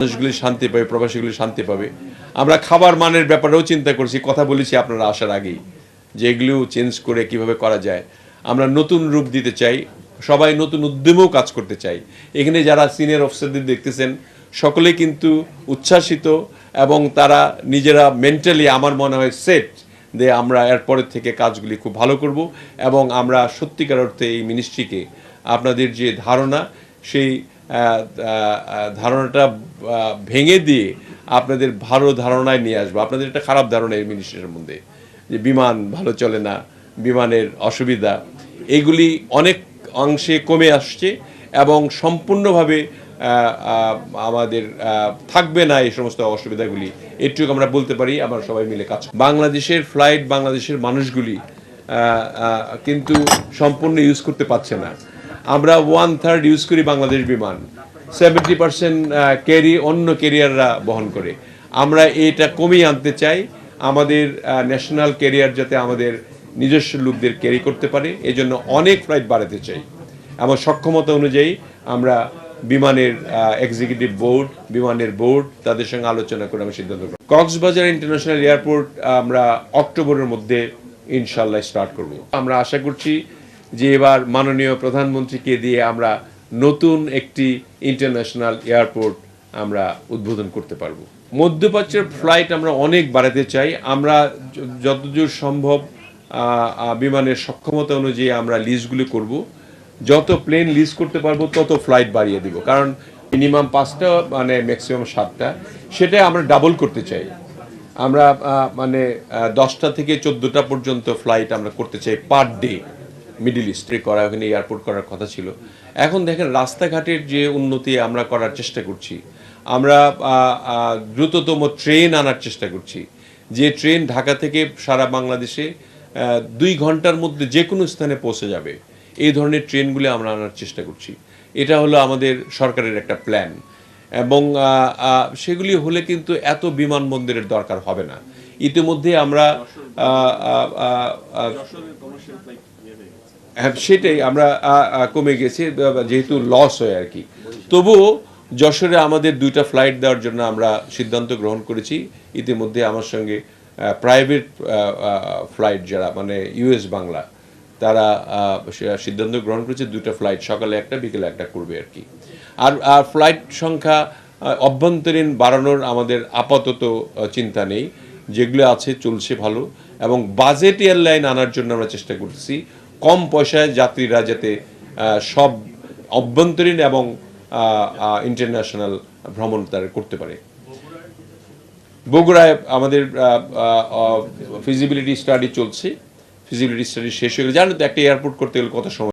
মানুষগুলি শান্তি পাবে, প্রবাসীগুলি শান্তি পাবে। আমরা খাবার মানের ব্যাপারেও চিন্তা করছি, কথা বলেছি আপনারা আসার আগেই, যে এগুলো চেঞ্জ করে কিভাবে করা যায়। আমরা নতুন রূপ দিতে চাই, সবাই নতুন উদ্যমেও কাজ করতে চাই। এখানে যারা সিনিয়র অফিসারদের দেখতেছেন সকলেই কিন্তু উচ্ছ্বাসিত এবং তারা নিজেরা মেন্টালি আমার মনে হয় সেট যে আমরা এরপরের থেকে কাজগুলি খুব ভালো করব এবং আমরা সত্যিকার অর্থে এই মিনিস্ট্রিকে আপনাদের যে ধারণা সেই ধারণাটা ভেঙে দিয়ে আপনাদের ভালো ধারণায় নিয়ে আসবো। আপনাদের একটা খারাপ ধারণা এই মিনিস্ট্রির মধ্যে, যে বিমান ভালো চলে না, বিমানের অসুবিধা, এগুলি অনেক অংশে কমে আসছে এবং সম্পূর্ণভাবে আমাদের থাকবে না এই সমস্ত অসুবিধাগুলি। এটুকু আমরা বলতে পারি। আমরা সবাই মিলে কাজ বাংলাদেশের ফ্লাইট, বাংলাদেশের মানুষগুলি কিন্তু সম্পূর্ণ ইউজ করতে পারছে না। আমরা 1/3 ইউজ করি বাংলাদেশ বিমান, 70% ক্যারি অন্য ক্যারিয়াররা বহন করে। আমরা এটা কমিয়ে আনতে চাই, আমাদের ন্যাশনাল ক্যারিয়ার যাতে আমাদের নিজস্ব লোকদের ক্যারি করতে পারে, এজন্য অনেক ফ্লাইট বাড়াতে চাই। আমার সক্ষমতা অনুযায়ী আমরা বিমানের এক্সিকিউটিভ বোর্ড, বিমানের বোর্ড তাদের সঙ্গে আলোচনা করে আমি সিদ্ধান্ত করব। কক্সবাজার ইন্টারন্যাশনাল এয়ারপোর্ট আমরা অক্টোবরের মধ্যে ইনশাল্লাহ স্টার্ট করব। আমরা আশা করছি যে এবার মাননীয় প্রধানমন্ত্রীকে দিয়ে আমরা নতুন একটি ইন্টারন্যাশনাল এয়ারপোর্ট আমরা উদ্বোধন করতে পারবো। মধ্যপ্রাচ্যের ফ্লাইট আমরা অনেক বাড়াতে চাই। আমরা যতদূর সম্ভব বিমানের সক্ষমতা অনুযায়ী আমরা লিজগুলি করব। যত প্লেন লিজ করতে পারবো তত ফ্লাইট বাড়িয়ে দিব, কারণ মিনিমাম 5টা মানে ম্যাক্সিমাম 7টা, সেটা আমরা ডাবল করতে চাই। আমরা মানে 10টা থেকে 14টা পর্যন্ত ফ্লাইট আমরা করতে চাই পার ডে। মিডল ইস্টে করা, ওখানে এয়ারপোর্ট করার কথা ছিল। এখন দেখেন রাস্তাঘাটের যে উন্নতি আমরা করার চেষ্টা করছি, আমরা দ্রুততম ট্রেন আনার চেষ্টা করছি, যে ট্রেন ঢাকা থেকে সারা বাংলাদেশে 2 ঘন্টার মধ্যে যে কোনো স্থানে পৌঁছে যাবে। এই ধরনের ট্রেনগুলি আমরা আনার চেষ্টা করছি। এটা হলো আমাদের সরকারের একটা প্ল্যান এবং সেগুলি হলে কিন্তু এত বিমানবন্দরের দরকার হবে না। ইতিমধ্যে আমরা হ্যাঁ সেটাই আমরা কমে গেছে যেহেতু লস হয় আর কি। তবুও যশোরে আমাদের 2টা ফ্লাইট দেওয়ার জন্য আমরা সিদ্ধান্ত গ্রহণ করেছি। ইতিমধ্যে আমার সঙ্গে প্রাইভেট ফ্লাইট যারা মানে ইউএস বাংলা, তারা সিদ্ধান্ত গ্রহণ করেছে 2টা ফ্লাইট, সকালে একটা বিকেলে একটা করবে আর কি। আর ফ্লাইট সংখ্যা অভ্যন্তরীণ বাড়ানোর আমাদের আপাতত চিন্তা নেই, যেগুলো আছে চলছে ভালো। এবং বাজেট এয়ারলাইন আনার জন্য আমরা চেষ্টা করতেছি, কম পয়সায় যাত্রীরা যাতে সব অভ্যন্তরীণ এবং ইন্টারন্যাশনাল ভ্রমণ তারা করতে পারে। বগুড়ায় আমাদের ফিজিবিলিটি স্টাডি চলছে। ফিজিবিলিটি স্টাডি শেষ হয়ে গেলে, জানো তো একটা এয়ারপোর্ট করতে গেলে কত সময়